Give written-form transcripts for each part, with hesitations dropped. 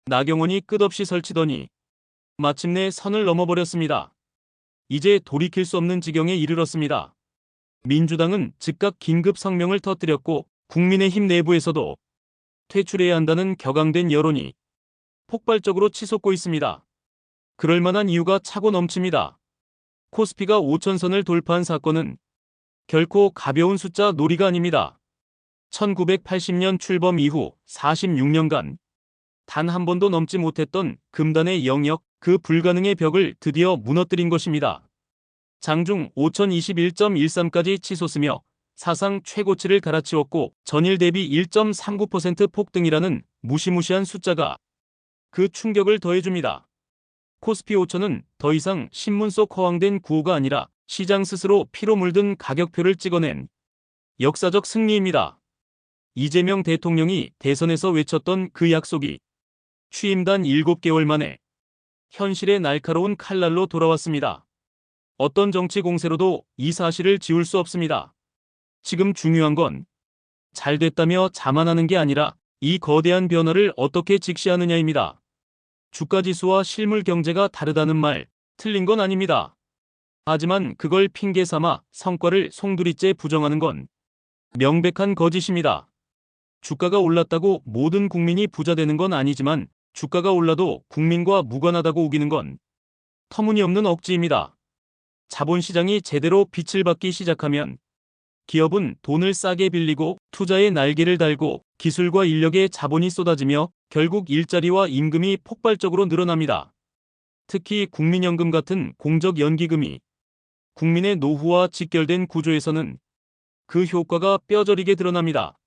나경원이 끝없이 설치더니 마침내 선을 넘어버렸습니다. 이제 돌이킬 수 없는 지경에 이르렀습니다. 민주당은 즉각 긴급 성명을 터뜨렸고 국민의힘 내부에서도 퇴출해야 한다는 격앙된 여론이 폭발적으로 치솟고 있습니다. 그럴 만한 이유가 차고 넘칩니다. 코스피가 5천선을 돌파한 사건은 결코 가벼운 숫자 놀이가 아닙니다. 1980년 출범 이후 46년간 단 한 번도 넘지 못했던 금단의 영역, 그 불가능의 벽을 드디어 무너뜨린 것입니다. 장중 5021.13까지 치솟으며 사상 최고치를 갈아치웠고 전일 대비 1.39% 폭등이라는 무시무시한 숫자가 그 충격을 더해줍니다. 코스피 5천은 더 이상 신문 속 허황된 구호가 아니라 시장 스스로 피로 물든 가격표를 찍어낸 역사적 승리입니다. 이재명 대통령이 대선에서 외쳤던 그 약속이 취임단 7개월 만에 현실의 날카로운 칼날로 돌아왔습니다. 어떤 정치 공세로도 이 사실을 지울 수 없습니다. 지금 중요한 건 잘됐다며 자만하는 게 아니라 이 거대한 변화를 어떻게 직시하느냐입니다. 주가지수와 실물 경제가 다르다는 말 틀린 건 아닙니다. 하지만 그걸 핑계 삼아 성과를 송두리째 부정하는 건 명백한 거짓입니다. 주가가 올랐다고 모든 국민이 부자 되는 건 아니지만 주가가 올라도 국민과 무관하다고 우기는 건 터무니없는 억지입니다. 자본시장이 제대로 빛을 받기 시작하면 기업은 돈을 싸게 빌리고 투자에 날개를 달고 기술과 인력에 자본이 쏟아지며 결국 일자리와 임금이 폭발적으로 늘어납니다. 특히 국민연금 같은 공적연기금이 국민의 노후와 직결된 구조에서는 그 효과가 뼈저리게 드러납니다.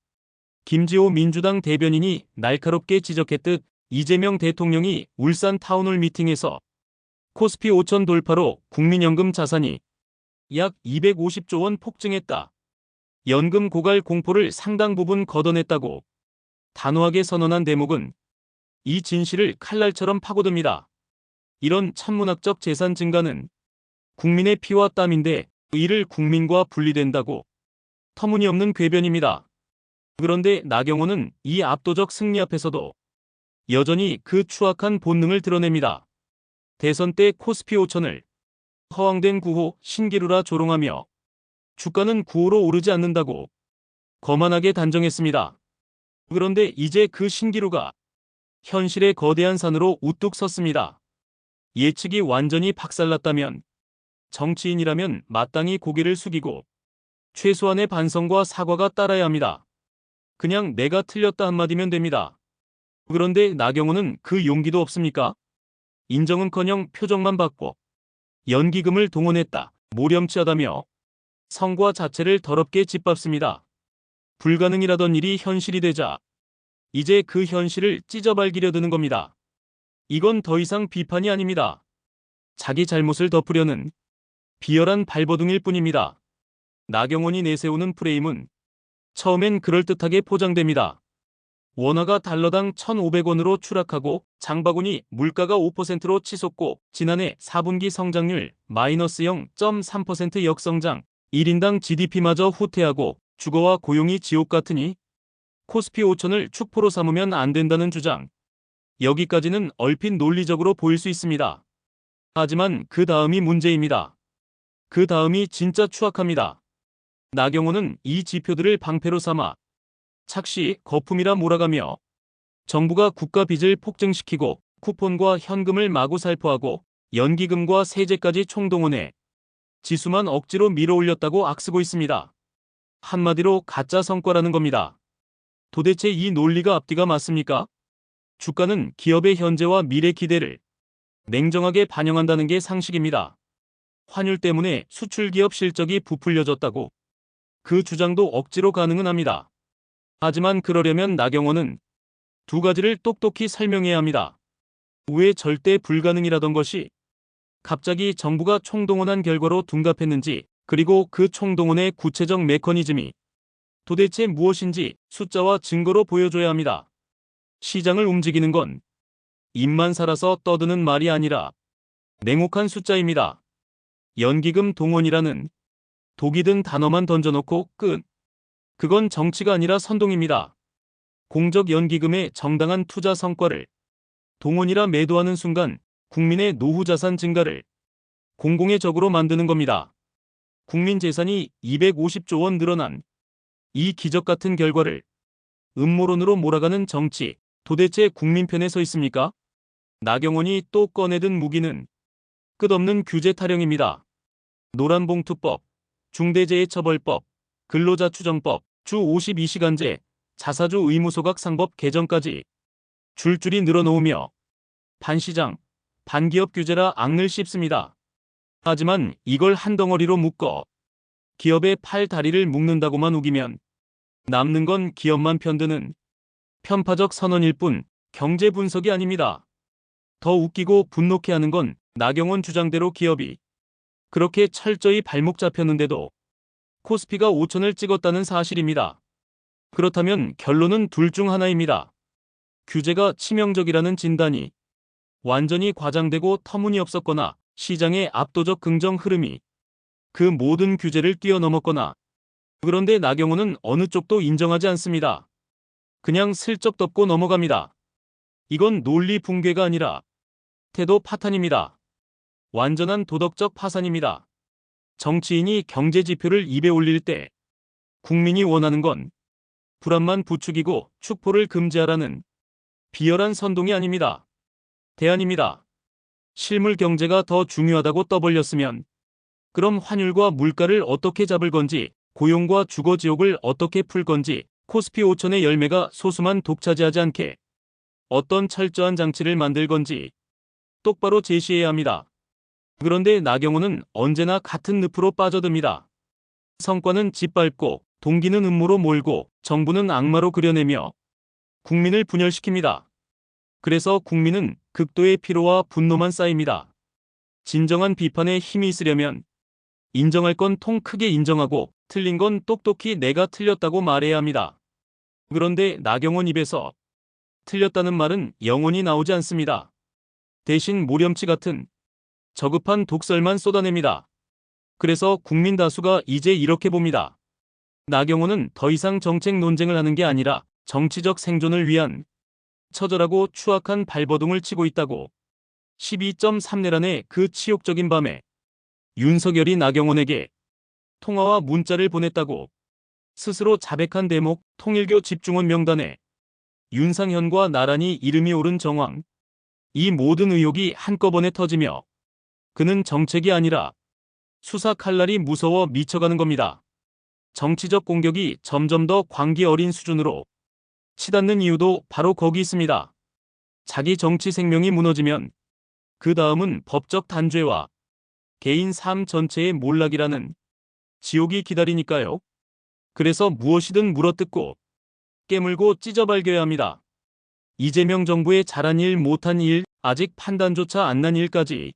김지호 민주당 대변인이 날카롭게 지적했듯 이재명 대통령이 울산 타운홀 미팅에서 코스피 5천 돌파로 국민연금 자산이 약 250조 원 폭증했다. 연금 고갈 공포를 상당 부분 걷어냈다고 단호하게 선언한 대목은 이 진실을 칼날처럼 파고듭니다. 이런 천문학적 재산 증가는 국민의 피와 땀인데 이를 국민과 분리된다고 터무니없는 궤변입니다. 그런데 나경원은 이 압도적 승리 앞에서도 여전히 그 추악한 본능을 드러냅니다. 대선 때 코스피 5천을 허황된 구호 신기루라 조롱하며 주가는 구호로 오르지 않는다고 거만하게 단정했습니다. 그런데 이제 그 신기루가 현실의 거대한 산으로 우뚝 섰습니다. 예측이 완전히 박살났다면 정치인이라면 마땅히 고개를 숙이고 최소한의 반성과 사과가 따라야 합니다. 그냥 내가 틀렸다 한마디면 됩니다. 그런데 나경원은 그 용기도 없습니까? 인정은커녕 표정만 받고 연기금을 동원했다, 모렴치하다며 성과 자체를 더럽게 짓밟습니다. 불가능이라던 일이 현실이 되자 이제 그 현실을 찢어발기려 드는 겁니다. 이건 더 이상 비판이 아닙니다. 자기 잘못을 덮으려는 비열한 발버둥일 뿐입니다. 나경원이 내세우는 프레임은 처음엔 그럴듯하게 포장됩니다. 원화가 달러당 1,500원으로 추락하고 장바구니 물가가 5%로 치솟고 지난해 4분기 성장률 마이너스 0.3% 역성장, 1인당 GDP마저 후퇴하고 주거와 고용이 지옥 같으니 코스피 5천을 축포로 삼으면 안 된다는 주장. 여기까지는 얼핏 논리적으로 보일 수 있습니다. 하지만 그 다음이 문제입니다. 그 다음이 진짜 추악합니다. 나경원은 이 지표들을 방패로 삼아 착시, 거품이라 몰아가며 정부가 국가 빚을 폭증시키고 쿠폰과 현금을 마구 살포하고 연기금과 세제까지 총동원해 지수만 억지로 밀어올렸다고 악쓰고 있습니다. 한마디로 가짜 성과라는 겁니다. 도대체 이 논리가 앞뒤가 맞습니까? 주가는 기업의 현재와 미래 기대를 냉정하게 반영한다는 게 상식입니다. 환율 때문에 수출 기업 실적이 부풀려졌다고 그 주장도 억지로 가능은 합니다. 하지만 그러려면 나경원은 두 가지를 똑똑히 설명해야 합니다. 왜 절대 불가능이라던 것이 갑자기 정부가 총동원한 결과로 둔갑했는지, 그리고 그 총동원의 구체적 메커니즘이 도대체 무엇인지 숫자와 증거로 보여줘야 합니다. 시장을 움직이는 건 입만 살아서 떠드는 말이 아니라 냉혹한 숫자입니다. 연기금 동원이라는 독이 든 단어만 던져놓고 끝. 그건 정치가 아니라 선동입니다. 공적 연기금의 정당한 투자 성과를 동원이라 매도하는 순간 국민의 노후 자산 증가를 공공의 적으로 만드는 겁니다. 국민 재산이 250조 원 늘어난 이 기적 같은 결과를 음모론으로 몰아가는 정치, 도대체 국민 편에 서 있습니까? 나경원이 또 꺼내든 무기는 끝없는 규제 타령입니다. 노란봉투법, 중대재해처벌법, 근로자추정법, 주 52시간제, 자사주 의무소각 상법 개정까지 줄줄이 늘어놓으며 반시장, 반기업 규제라 악을 씹습니다. 하지만 이걸 한 덩어리로 묶어 기업의 팔 다리를 묶는다고만 우기면 남는 건 기업만 편드는 편파적 선언일 뿐 경제 분석이 아닙니다. 더 웃기고 분노케 하는 건 나경원 주장대로 기업이 그렇게 철저히 발목 잡혔는데도 코스피가 5천을 찍었다는 사실입니다. 그렇다면 결론은 둘 중 하나입니다. 규제가 치명적이라는 진단이 완전히 과장되고 터무니없었거나 시장의 압도적 긍정 흐름이 그 모든 규제를 뛰어넘었거나, 그런데 나경원은 어느 쪽도 인정하지 않습니다. 그냥 슬쩍 덮고 넘어갑니다. 이건 논리 붕괴가 아니라 태도 파탄입니다. 완전한 도덕적 파산입니다. 정치인이 경제 지표를 입에 올릴 때 국민이 원하는 건 불안만 부추기고 축포를 금지하라는 비열한 선동이 아닙니다. 대안입니다. 실물 경제가 더 중요하다고 떠벌렸으면 그럼 환율과 물가를 어떻게 잡을 건지, 고용과 주거 지옥을 어떻게 풀 건지, 코스피 5천의 열매가 소수만 독차지하지 않게 어떤 철저한 장치를 만들 건지 똑바로 제시해야 합니다. 그런데 나경원은 언제나 같은 늪으로 빠져듭니다. 성과는 짓밟고 동기는 음모로 몰고 정부는 악마로 그려내며 국민을 분열시킵니다. 그래서 국민은 극도의 피로와 분노만 쌓입니다. 진정한 비판에 힘이 있으려면 인정할 건 통 크게 인정하고 틀린 건 똑똑히 내가 틀렸다고 말해야 합니다. 그런데 나경원 입에서 틀렸다는 말은 영원히 나오지 않습니다. 대신 모렴치 같은 저급한 독설만 쏟아냅니다. 그래서 국민 다수가 이제 이렇게 봅니다. 나경원은 더 이상 정책 논쟁을 하는 게 아니라 정치적 생존을 위한 처절하고 추악한 발버둥을 치고 있다고. 12.3내란의 그 치욕적인 밤에 윤석열이 나경원에게 통화와 문자를 보냈다고. 스스로 자백한 대목, 통일교 집중원 명단에 윤상현과 나란히 이름이 오른 정황. 이 모든 의혹이 한꺼번에 터지며 그는 정책이 아니라 수사 칼날이 무서워 미쳐가는 겁니다. 정치적 공격이 점점 더 광기 어린 수준으로 치닫는 이유도 바로 거기 있습니다. 자기 정치 생명이 무너지면 그 다음은 법적 단죄와 개인 삶 전체의 몰락이라는 지옥이 기다리니까요. 그래서 무엇이든 물어뜯고 깨물고 찢어발겨야 합니다. 이재명 정부의 잘한 일, 못한 일, 아직 판단조차 안 난 일까지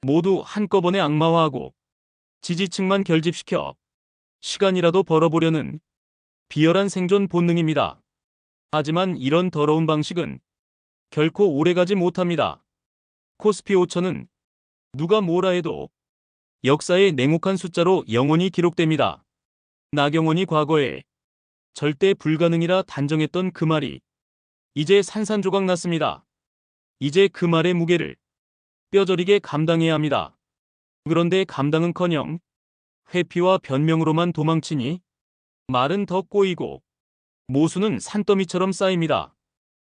모두 한꺼번에 악마화하고 지지층만 결집시켜 시간이라도 벌어보려는 비열한 생존 본능입니다. 하지만 이런 더러운 방식은 결코 오래가지 못합니다. 코스피 5천은 누가 뭐라 해도 역사의 냉혹한 숫자로 영원히 기록됩니다. 나경원이 과거에 절대 불가능이라 단정했던 그 말이 이제 산산조각 났습니다. 이제 그 말의 무게를 뼈저리게 감당해야 합니다. 그런데 감당은커녕 회피와 변명으로만 도망치니 말은 더 꼬이고 모수는 산더미처럼 쌓입니다.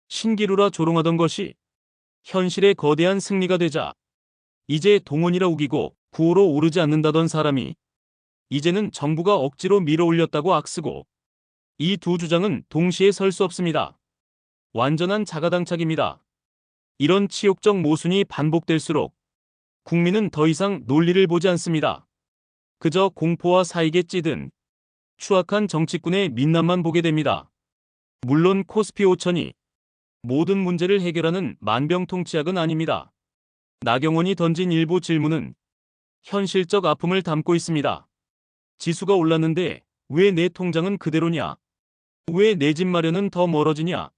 신기루라 조롱하던 것이 현실의 거대한 승리가 되자 이제 동원이라 우기고 구호로 오르지 않는다던 사람이 이제는 정부가 억지로 밀어올렸다고 악쓰고, 이 두 주장은 동시에 설 수 없습니다. 완전한 자가당착입니다. 이런 치욕적 모순이 반복될수록 국민은 더 이상 논리를 보지 않습니다. 그저 공포와 사익에 찌든 추악한 정치꾼의 민낯만 보게 됩니다. 물론 코스피 5천이 모든 문제를 해결하는 만병통치약은 아닙니다. 나경원이 던진 일부 질문은 현실적 아픔을 담고 있습니다. 지수가 올랐는데 왜 내 통장은 그대로냐? 왜 내 집 마련은 더 멀어지냐?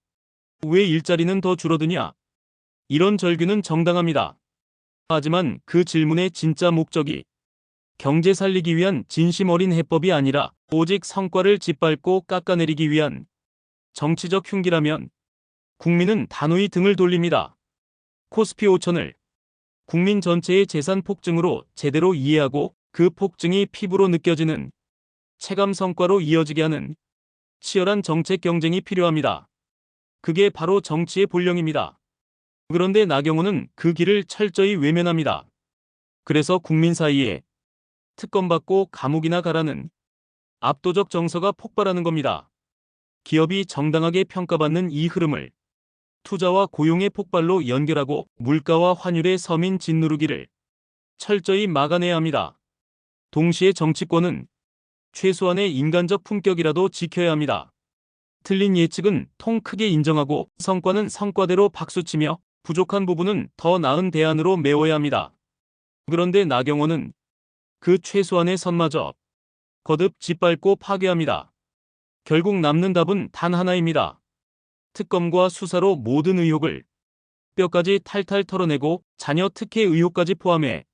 왜 일자리는 더 줄어드냐? 이런 절규는 정당합니다. 하지만 그 질문의 진짜 목적이 경제 살리기 위한 진심 어린 해법이 아니라 오직 성과를 짓밟고 깎아내리기 위한 정치적 흉기라면 국민은 단호히 등을 돌립니다. 코스피 5천을 국민 전체의 재산 폭증으로 제대로 이해하고 그 폭증이 피부로 느껴지는 체감 성과로 이어지게 하는 치열한 정책 경쟁이 필요합니다. 그게 바로 정치의 본령입니다. 그런데 나경원은 그 길을 철저히 외면합니다. 그래서 국민 사이에 특검받고 감옥이나 가라는 압도적 정서가 폭발하는 겁니다. 기업이 정당하게 평가받는 이 흐름을 투자와 고용의 폭발로 연결하고 물가와 환율의 서민 짓누르기를 철저히 막아내야 합니다. 동시에 정치권은 최소한의 인간적 품격이라도 지켜야 합니다. 틀린 예측은 통 크게 인정하고 성과는 성과대로 박수치며 부족한 부분은 더 나은 대안으로 메워야 합니다. 그런데 나경원은 그 최소한의 선마저 거듭 짓밟고 파괴합니다. 결국 남는 답은 단 하나입니다. 특검과 수사로 모든 의혹을 뼈까지 탈탈 털어내고 자녀 특혜 의혹까지 포함해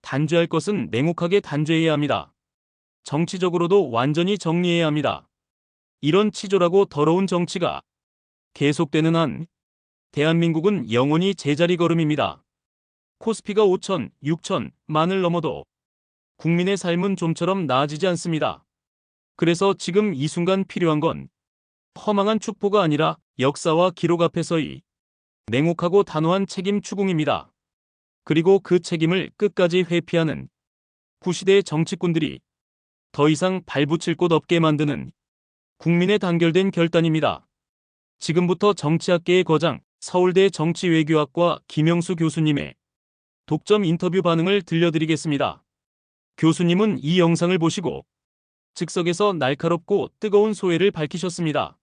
단죄할 것은 냉혹하게 단죄해야 합니다. 정치적으로도 완전히 정리해야 합니다. 이런 치졸하고 더러운 정치가 계속되는 한 대한민국은 영원히 제자리 걸음입니다. 코스피가 5천, 6천, 만을 넘어도 국민의 삶은 좀처럼 나아지지 않습니다. 그래서 지금 이 순간 필요한 건 허망한 축포가 아니라 역사와 기록 앞에서의 냉혹하고 단호한 책임 추궁입니다. 그리고 그 책임을 끝까지 회피하는 구시대의 정치꾼들이 더 이상 발붙일 곳 없게 만드는 국민의 단결된 결단입니다. 지금부터 정치학계의 거장, 서울대 정치외교학과 김영수 교수님의 독점 인터뷰 반응을 들려드리겠습니다. 교수님은 이 영상을 보시고 즉석에서 날카롭고 뜨거운 소회를 밝히셨습니다.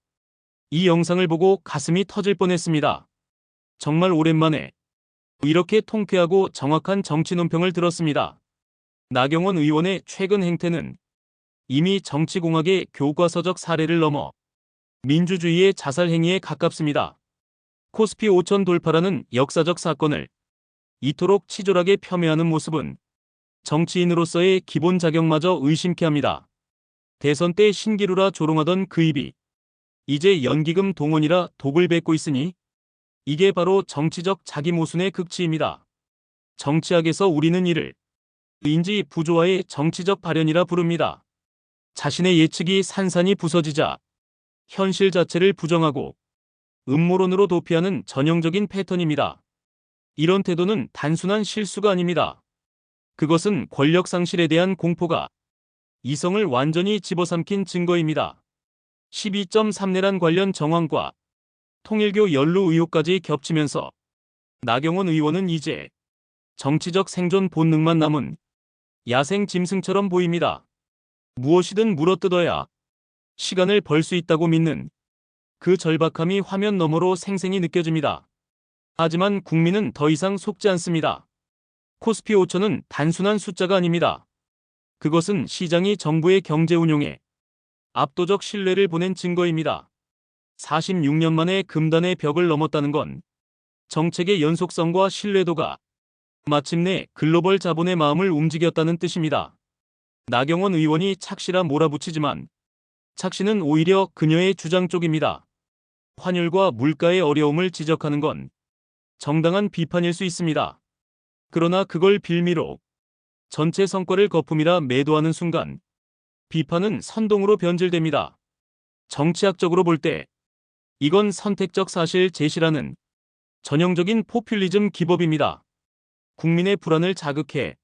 이 영상을 보고 가슴이 터질 뻔했습니다. 정말 오랜만에 이렇게 통쾌하고 정확한 정치 논평을 들었습니다. 나경원 의원의 최근 행태는 이미 정치공학의 교과서적 사례를 넘어 민주주의의 자살 행위에 가깝습니다. 코스피 5천 돌파라는 역사적 사건을 이토록 치졸하게 폄훼하는 모습은 정치인으로서의 기본 자격마저 의심케 합니다. 대선 때 신기루라 조롱하던 그 입이 이제 연기금 동원이라 독을 뱉고 있으니 이게 바로 정치적 자기모순의 극치입니다. 정치학에서 우리는 이를 인지 부조화의 정치적 발현이라 부릅니다. 자신의 예측이 산산이 부서지자 현실 자체를 부정하고 음모론으로 도피하는 전형적인 패턴입니다. 이런 태도는 단순한 실수가 아닙니다. 그것은 권력 상실에 대한 공포가 이성을 완전히 집어삼킨 증거입니다. 12.3내란 관련 정황과 통일교 연루 의혹까지 겹치면서 나경원 의원은 이제 정치적 생존 본능만 남은 야생 짐승처럼 보입니다. 무엇이든 물어뜯어야 시간을 벌 수 있다고 믿는 그 절박함이 화면 너머로 생생히 느껴집니다. 하지만 국민은 더 이상 속지 않습니다. 코스피 5천은 단순한 숫자가 아닙니다. 그것은 시장이 정부의 경제 운용에 압도적 신뢰를 보낸 증거입니다. 46년 만에 금단의 벽을 넘었다는 건 정책의 연속성과 신뢰도가 마침내 글로벌 자본의 마음을 움직였다는 뜻입니다. 나경원 의원이 착시라 몰아붙이지만 착시는 오히려 그녀의 주장 쪽입니다. 환율과 물가의 어려움을 지적하는 건 정당한 비판일 수 있습니다. 그러나 그걸 빌미로 전체 성과를 거품이라 매도하는 순간 비판은 선동으로 변질됩니다. 정치학적으로 볼 때 이건 선택적 사실 제시라는 전형적인 포퓰리즘 기법입니다. 국민의 불안을 자극해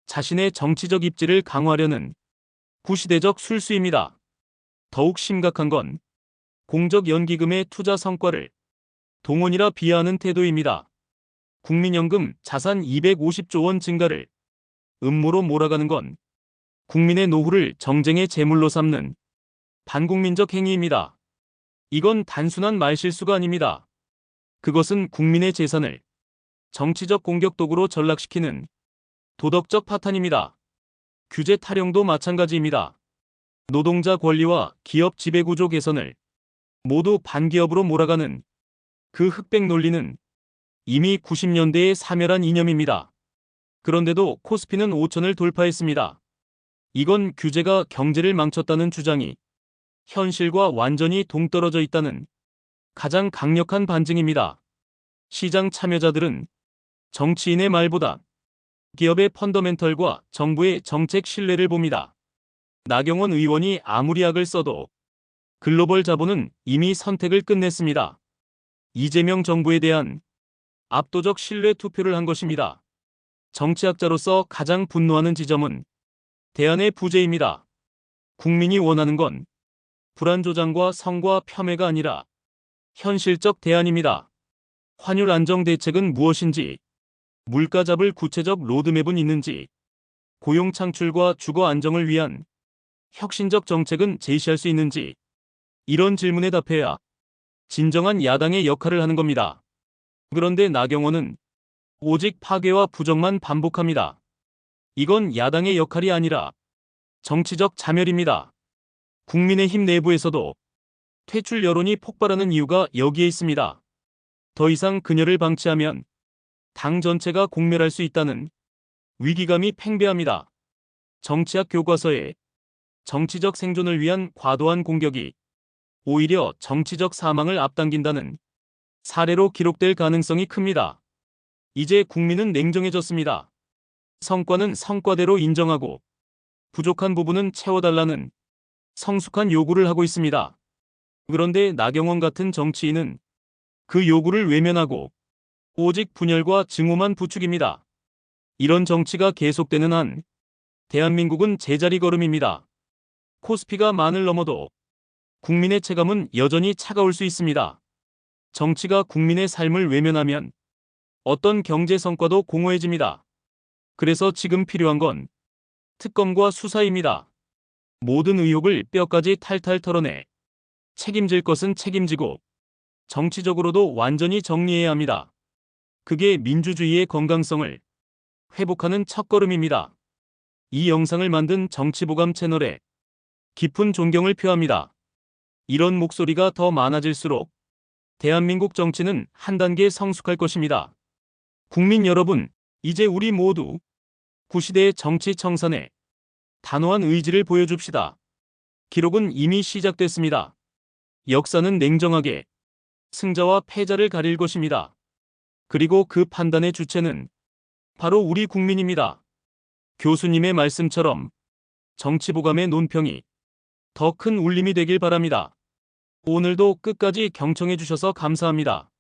자신의 정치적 입지를 강화하려는 구시대적 술수입니다. 더욱 심각한 건 공적 연기금의 투자 성과를 동원이라 비하하는 태도입니다. 국민연금 자산 250조 원 증가를 음모로 몰아가는 건 국민의 노후를 정쟁의 제물로 삼는 반국민적 행위입니다. 이건 단순한 말실수가 아닙니다. 그것은 국민의 재산을 정치적 공격 도구로 전락시키는 도덕적 파탄입니다. 규제 타령도 마찬가지입니다. 노동자 권리와 기업 지배구조 개선을 모두 반기업으로 몰아가는 그 흑백 논리는 이미 90년대의 사멸한 이념입니다. 그런데도 코스피는 5천을 돌파했습니다. 이건 규제가 경제를 망쳤다는 주장이 현실과 완전히 동떨어져 있다는 가장 강력한 반증입니다. 시장 참여자들은 정치인의 말보다 기업의 펀더멘털과 정부의 정책 신뢰를 봅니다. 나경원 의원이 아무리 악을 써도 글로벌 자본은 이미 선택을 끝냈습니다. 이재명 정부에 대한 압도적 신뢰 투표를 한 것입니다. 정치학자로서 가장 분노하는 지점은 대안의 부재입니다. 국민이 원하는 건 불안 조장과 성과 폄훼가 아니라 현실적 대안입니다. 환율 안정 대책은 무엇인지, 물가 잡을 구체적 로드맵은 있는지, 고용 창출과 주거 안정을 위한 혁신적 정책은 제시할 수 있는지, 이런 질문에 답해야 진정한 야당의 역할을 하는 겁니다. 그런데 나경원은 오직 파괴와 부정만 반복합니다. 이건 야당의 역할이 아니라 정치적 자멸입니다. 국민의힘 내부에서도 퇴출 여론이 폭발하는 이유가 여기에 있습니다. 더 이상 그녀를 방치하면 당 전체가 공멸할 수 있다는 위기감이 팽배합니다. 정치학 교과서에 정치적 생존을 위한 과도한 공격이 오히려 정치적 사망을 앞당긴다는 사례로 기록될 가능성이 큽니다. 이제 국민은 냉정해졌습니다. 성과는 성과대로 인정하고 부족한 부분은 채워달라는 성숙한 요구를 하고 있습니다. 그런데 나경원 같은 정치인은 그 요구를 외면하고 오직 분열과 증오만 부추깁니다. 이런 정치가 계속되는 한 대한민국은 제자리 걸음입니다. 코스피가 만을 넘어도 국민의 체감은 여전히 차가울 수 있습니다. 정치가 국민의 삶을 외면하면 어떤 경제 성과도 공허해집니다. 그래서 지금 필요한 건 특검과 수사입니다. 모든 의혹을 뼈까지 탈탈 털어내 책임질 것은 책임지고 정치적으로도 완전히 정리해야 합니다. 그게 민주주의의 건강성을 회복하는 첫걸음입니다. 이 영상을 만든 정치보감 채널에 깊은 존경을 표합니다. 이런 목소리가 더 많아질수록 대한민국 정치는 한 단계 성숙할 것입니다. 국민 여러분, 이제 우리 모두 구시대의 정치 청산에 단호한 의지를 보여줍시다. 기록은 이미 시작됐습니다. 역사는 냉정하게 승자와 패자를 가릴 것입니다. 그리고 그 판단의 주체는 바로 우리 국민입니다. 교수님의 말씀처럼 정치보감의 논평이 더 큰 울림이 되길 바랍니다. 오늘도 끝까지 경청해 주셔서 감사합니다.